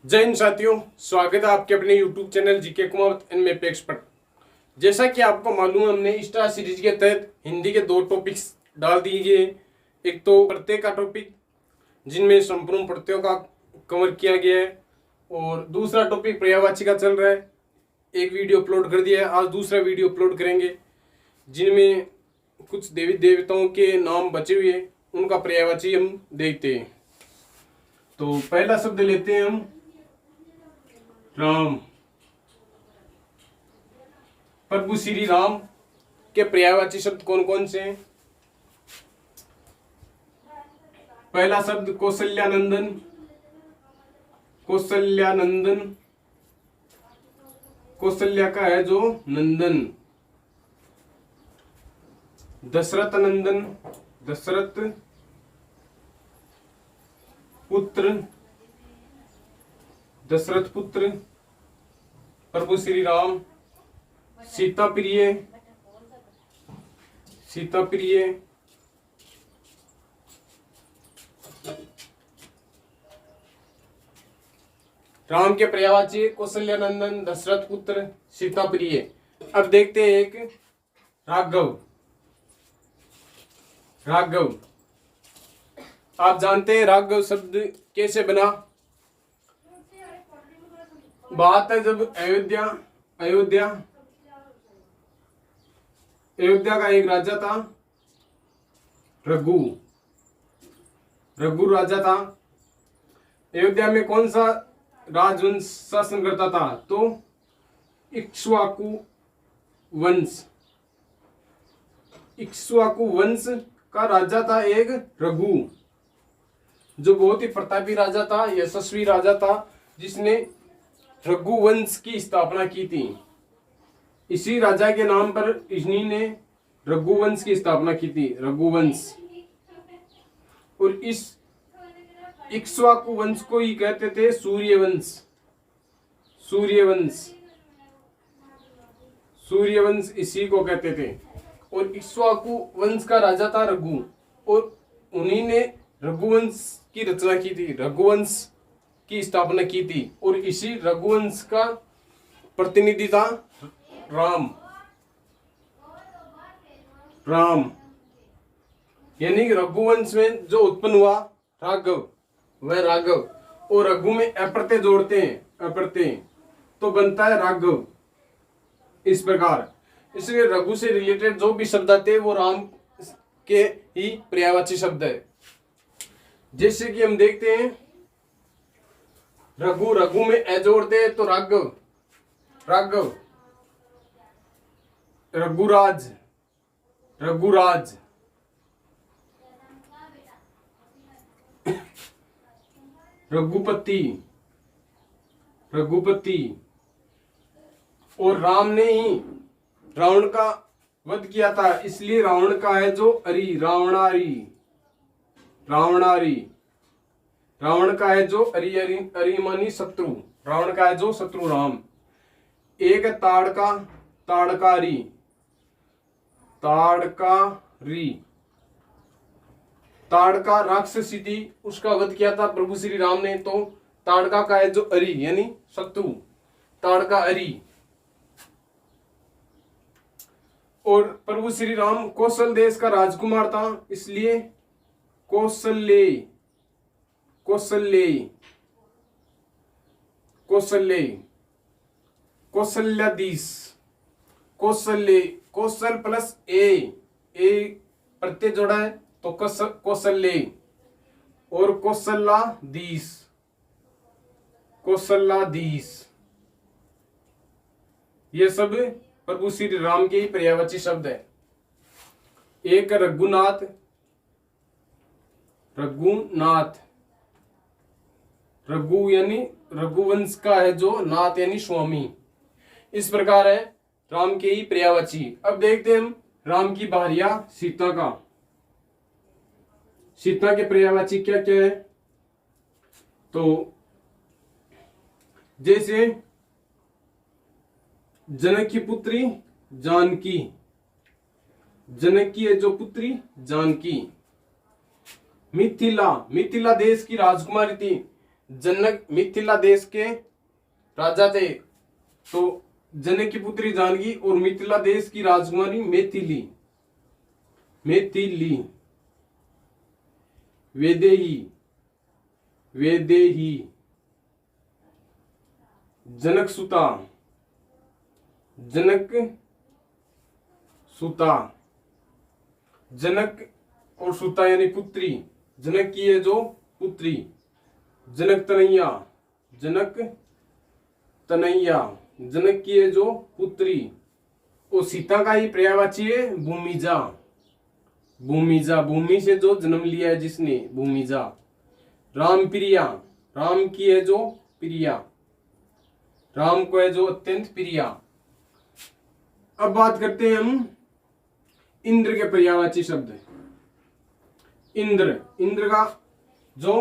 जय हिंद साथियों, स्वागत है आपके अपने YouTube channel GK Kumawat and map expert. जैसा कि आपको मालूम है, हमने स्टार सीरीज के तहत हिंदी के 2 टॉपिक्स डाल दिए गए। एक तो प्रत्यय का टॉपिक जिनमें संपूर्ण प्रत्ययों का कवर किया गया है, और दूसरा टॉपिक पर्यायवाची का चल रहा है। एक वीडियो अपलोड कर दिया है, आज दूसरा वीडियो अपलोड करेंगे जिनमें कुछ देवी देवताओं के नाम बचे हुए हैं, उनका पर्यायवाची हम देखते हैं। तो पहला शब्द लेते हैं हम राम। प्रभु श्री राम के पर्यायवाची शब्द कौन कौन से हैं? पहला शब्द कौशल्यानंदन। कौशल्यानंदन, कौशल्या का है जो नंदन। दशरथ नंदन, दशरथ पुत्र, दशरथ पुत्र प्रभु श्री राम। सीता प्रिय, सीता प्रिय, राम के पर्यायवाची कौशल्यानंदन, दशरथ पुत्र, सीता प्रिय। अब देखते हैं एक राघव। राघव, आप जानते हैं राघव शब्द कैसे बना? बात है जब अयोध्या अयोध्या अयोध्या का एक राजा था, रघु। रघु राजा था। अयोध्या में कौन सा राजवंश शासन करता था? तो इक्ष्वाकु वंश। इक्ष्वाकु वंश का राजा था एक रघु, जो बहुत ही प्रतापी राजा था, यशस्वी राजा था, जिसने रघुवंश की स्थापना की थी। इसी राजा के नाम पर इन्हीं ने रघुवंश की स्थापना की थी, रघुवंश। और इस इक्ष्वाकु वंश को ही कहते थे सूर्यवंश। सूर्यवंश, सूर्यवंश इसी को कहते थे। और इक्ष्वाकु वंश का राजा था रघु, और उन्हीं ने रघुवंश की रचना की थी, रघुवंश की स्थापना की थी। और इसी रघुवंश का प्रतिनिधि था राम। राम यानी रघुवंश में जो उत्पन्न हुआ राघव, वह राघव। और रघु में अप्रत्यय जोड़ते हैं, अप्रत्यय, तो बनता है राघव। इस प्रकार इसलिए रघु से रिलेटेड जो भी शब्द आते हैं वो राम के ही पर्यायवाची शब्द है। जैसे कि हम देखते हैं रघु, रघु में ए जोड़ते हैं तो राघव, राघव। रघुराज, रघुराज। रघुपति, रघुपति। और राम ने ही रावण का वध किया था, इसलिए रावण का है जो अरि, रावणारी, रावणारी। रावण का है जो अरि, अरि मानी शत्रु, रावण का है जो शत्रु राम। एक ताड़का, ताड़कारी, ताड़कारी। ताड़का राक्षसी थी, उसका वध किया था प्रभु श्री राम ने, तो ताड़का का है जो अरि यानी शत्रु, ताड़का अरि। और प्रभु श्री राम कौशल देश का राजकुमार था, इसलिए कौशल्य, कौशल्य, कौशल्य। कौशल्याधीश, कौशल्य, कौशल प्लस ए प्रत्यय जोड़ा है तो कौशल्य। और कौशलाधीश, कौशलाधीश। ये सब प्रभु श्री राम के ही पर्यायवाची शब्द है। एक रघुनाथ, रघुनाथ। रघु यानी रघुवंश का है जो, नाथ यानी स्वामी। इस प्रकार है राम के ही पर्यायवाची। अब देखते हैं हम राम की भार्या सीता का। सीता के पर्यायवाची क्या क्या है? तो जैसे जनक की पुत्री जानकी, जनक की है जो पुत्री जानकी। मिथिला, मिथिला देश की राजकुमारी थी, जनक मिथिला देश के राजा थे। तो जनक की पुत्री जानकी और मिथिला देश की राजकुमारी मैथिली, मैथिली, वैदेही, वैदेही, जनक सुता, जनक सुता, जनक और सुता यानी पुत्री, जनक की है जो पुत्री, जनक तनैया, जनक तनैया, जनक की है जो पुत्री। और सीता का ही पर्यायवाची है भूमिजा, भूमिजा, भूमि से जो जन्म लिया है जिसने, भूमिजा। राम प्रिया, राम की है जो प्रिया, राम को है जो अत्यंत प्रिया। अब बात करते हैं हम इंद्र के पर्यायवाची शब्द। इंद्र, इंद्र का जो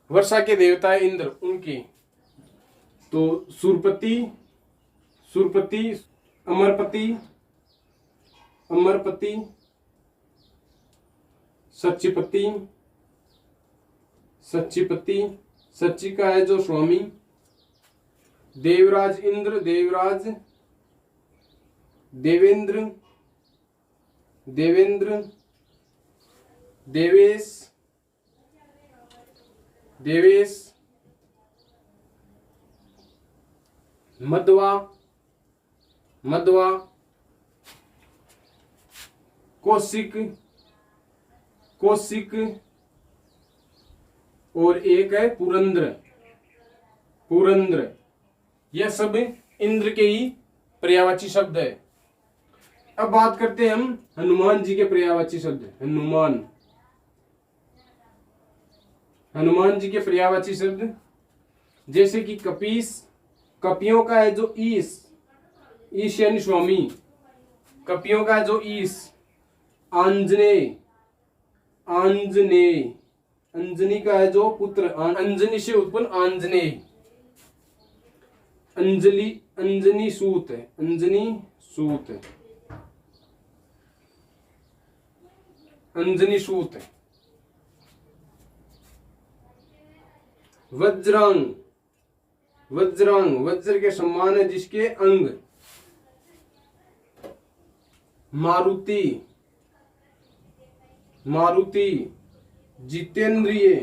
वर्षा के देवता है इंद्र, उनके तो सुरपति, सुरपति, अमरपति, अमरपति, सच्चिपति, सच्चिपति, सच्ची का है जो स्वामी। देवराज इंद्र, देवराज, देवेंद्र, देवेंद्र, देवेश, देवेश, मध्वा, मध्वा, कौशिक, कौशिक, और एक है पुरंद्र, पुरंद्र। यह सब इंद्र के ही पर्यायवाची शब्द है। अब बात करते हैं हम हनुमान जी के पर्यायवाची शब्द। हनुमान, हनुमान जी के पर्यायवाची शब्द जैसे कि कपीस, कपियों का है जो ईश, ईश यानी स्वामी, कपियों का है जो ईश। आंजनेय, आंजनेय, अंजनी का है जो पुत्र, अंजनी से उत्पन्न आंजनेय। अंजलि, अंजनी सूत है, अंजनी सूत है, अंजनी सूत है। वज्रांग, वज्रांग, वज्र के समान है जिसके अंग। मारुति, मारुति, जितेंद्रिय,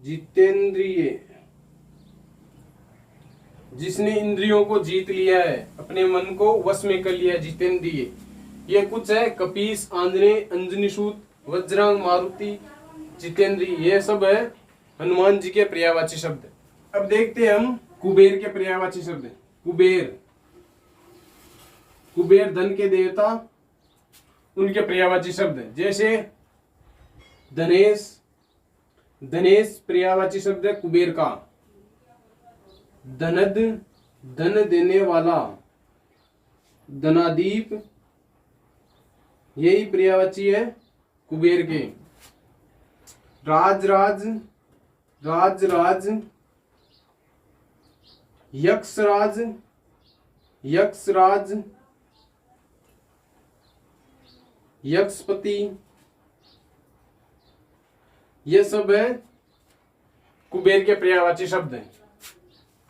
जितेंद्रिय, जिसने इंद्रियों को जीत लिया है, अपने मन को वश में कर लिया है, जितेंद्रिय। ये कुछ है कपीस, आंजनेय, अंजनीसूत, वज्रांग, मारुति, जितेंद्रिय, ये सब है हनुमान जी के पर्यायवाची शब्द। अब देखते हैं हम कुबेर के पर्यायवाची शब्द। कुबेर, कुबेर धन के देवता, उनके पर्यायवाची शब्द जैसे धनेश, धनेश पर्यायवाची शब्द है कुबेर का। धनद, धन देने वाला, धनादीप, यही पर्यायवाची है कुबेर के। राज, राज, राज, राज, यक्ष राज, यक्ष राज, यक्षपति, ये सब है कुबेर के पर्यायवाची शब्द हैं।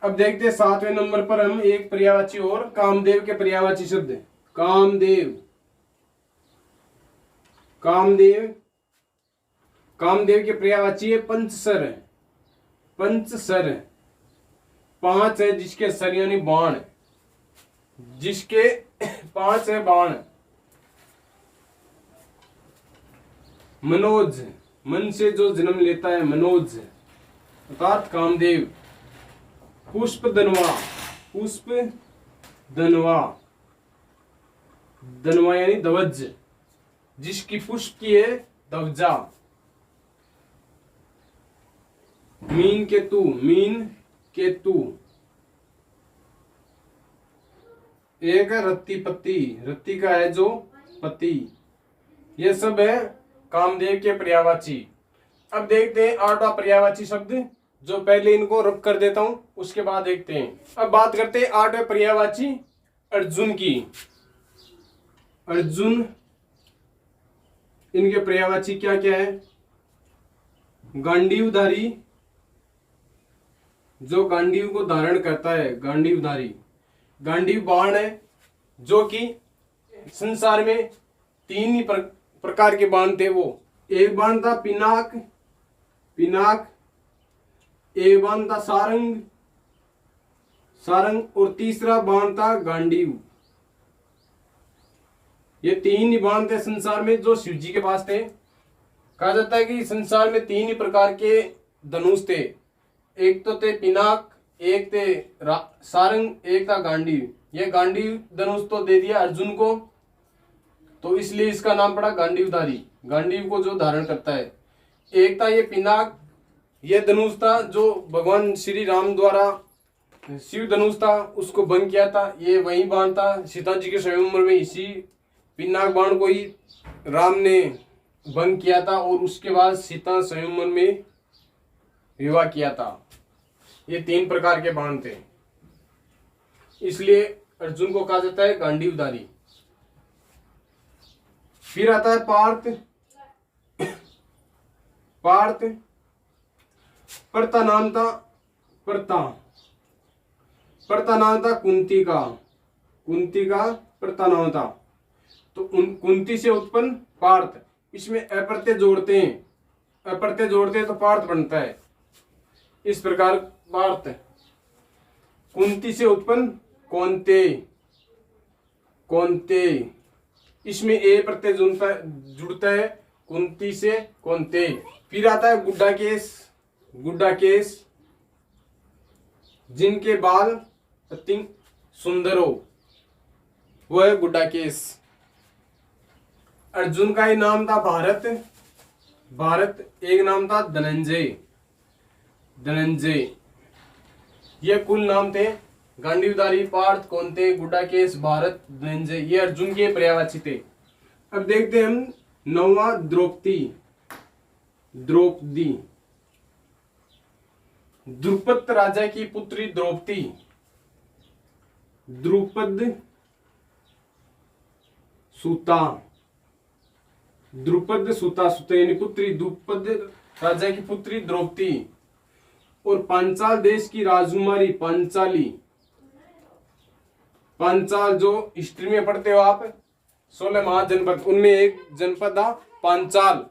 अब देखते हैं 7वें नंबर पर हम एक पर्यायवाची और कामदेव के पर्यायवाची शब्द है। कामदेव, कामदेव, कामदेव के पर्यायवाची है पंचसर, पंचसर, 5 है जिसके सर यानी बाण, जिसके 5 है बाण। मनोज, मन से जो जन्म लेता है मनोज अर्थात कामदेव। पुष्प धनवा, पुष्प धनवा, धनवा यानी ध्वज, जिसकी पुष्प की है ध्वजा। मीन केतु, मीन केतु, एक है रत्तीपति, रत्ती का है जो पति। ये सब है कामदेव के पर्यायवाची। अब देखते हैं 8वां पर्यायवाची शब्द, जो पहले इनको रब कर देता हूं उसके बाद देखते हैं। अब बात करते हैं 8वें पर्यायवाची अर्जुन की। अर्जुन, इनके पर्यायवाची क्या क्या है? गांडीवधारी, जो गांडीव को धारण करता है, गांडीवधारी। गांडीव बाण है, जो कि संसार में तीन ही प्रकार के बाण थे। वो एक बाण था पिनाक, एक बाण था सारंग, और तीसरा बाण था गांडीव। ये तीन ही बाण थे संसार में जो शिव जी के पास थे। कहा जाता है कि संसार में तीन ही प्रकार के धनुष थे, एक तो थे पिनाक, एक थे सारंग, एक था गांडीव। ये गांडीव धनुष तो दे दिया अर्जुन को, तो इसलिए इसका नाम पड़ा गांडीवधारी, गांडीव को जो धारण करता है। एक था ये पिनाक, ये धनुष था जो भगवान श्री राम द्वारा शिव धनुष था, उसको भंग किया था। ये वही बाण था सीता जी के स्वयंवर में, इसी पिनाक बाण को ही राम ने भंग किया था और उसके बाद सीता स्वयंवर में विवाह किया था। ये तीन प्रकार के बाण थे, इसलिए अर्जुन को कहा जाता है गांडीवधारी। फिर आता है पार्थ। परता नाम था कुंती का परता नाम था। तो कुंती से उत्पन्न पार्थ, इसमें अप्रत्यय जोड़ते हैं तो पार्थ बनता है। इस प्रकार पार्थ। कुंती से उत्पन्न कौनते, इसमें ए प्रत्यय जुड़ता है, कुंती से कौनते। फिर आता है गुड्डाकेश, जिनके बाल अति सुंदर हो, वो है गुड्डाकेश। अर्जुन का ही नाम था भारत, एक नाम था धनंजय। ये कुल नाम थे गांडीवधारी, पार्थ, कौनते, गुड्डाकेश, भारत, धनंजय। ये अर्जुन के पर्यायवाची थे। अब देखते हैं हम नौवां द्रौपदी। द्रुपद राजा की पुत्री द्रौपदी, द्रुपद सुता यानी पुत्री, द्रुपद राजा की पुत्री द्रौपदी। और पांचाल देश की राजकुमारी पांचाल जो हिस्ट्री में पढ़ते हो आप, 16 महाजनपद, उनमें एक जनपद था पांचाल।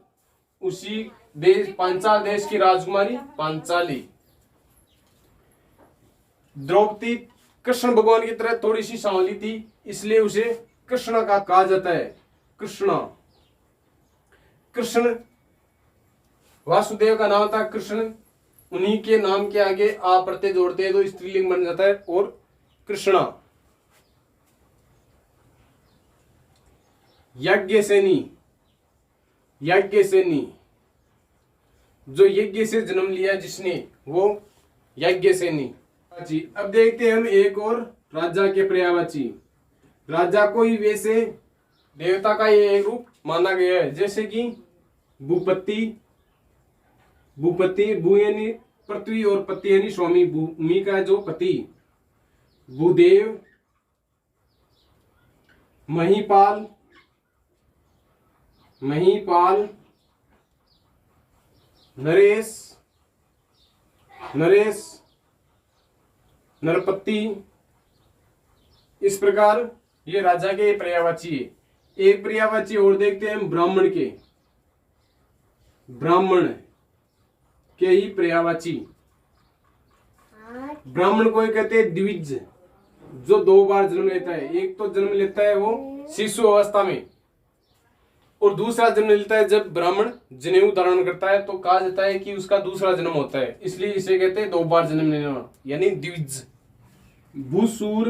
उसी पांचाल देश की राजकुमारी पांचाली। द्रौपदी कृष्ण भगवान की तरह थोड़ी सी सांवली थी, इसलिए उसे कृष्ण का कहा जाता है। कृष्ण वासुदेव का नाम था कृष्ण, उन्हीं के नाम के आगे आ प्रत्यय जोड़ते हैं तो स्त्रीलिंग बन जाता है और कृष्णा। यज्ञसेनी, जो यज्ञ से जन्म लिया जिसने, वो यज्ञसेनी। अब देखते हैं हम एक और राजा के पर्यायवाची। राजा को ही वैसे देवता का ये एक रूप माना गया है, जैसे कि भूपति, भू यानी पृथ्वी और पति यानी स्वामी, भूमि का जो पति, भूदेव, महीपाल, नरेश, नरपति। इस प्रकार ये राजा के पर्यायवाची है। एक पर्यायवाची और देखते हैं ब्राह्मण के ही पर्यायवाची। ब्राह्मण को कहते हैं द्विज, जो 2 बार जन्म लेता है। एक तो जन्म लेता है वो शिशु अवस्था में, और दूसरा जन्म लेता है जब ब्राह्मण जनेऊ धारण करता है, तो कहा जाता है कि उसका दूसरा जन्म होता है, इसलिए इसे कहते हैं 2 बार जन्म लेना, यानी द्विज। भूसूर,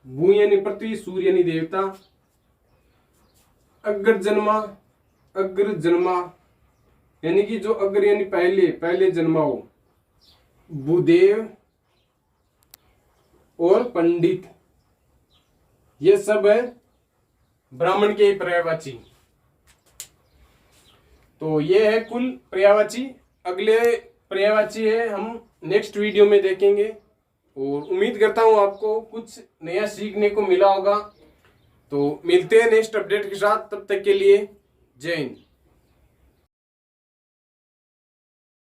भू यानी पृथ्वी, सूर्य यानी देवता। अग्र जन्मा यानी कि जो अग्र यानी पहले जन्मा हो, भूदेव और पंडित। ये सब है ब्राह्मण के पर्यायवाची। तो ये है कुल पर्यायवाची। अगले पर्यायवाची है हम नेक्स्ट वीडियो में देखेंगे, और उम्मीद करता हूँ आपको कुछ नया सीखने को मिला होगा। तो मिलते हैं नेक्स्ट अपडेट के साथ, तब तक के लिए जय हिंद।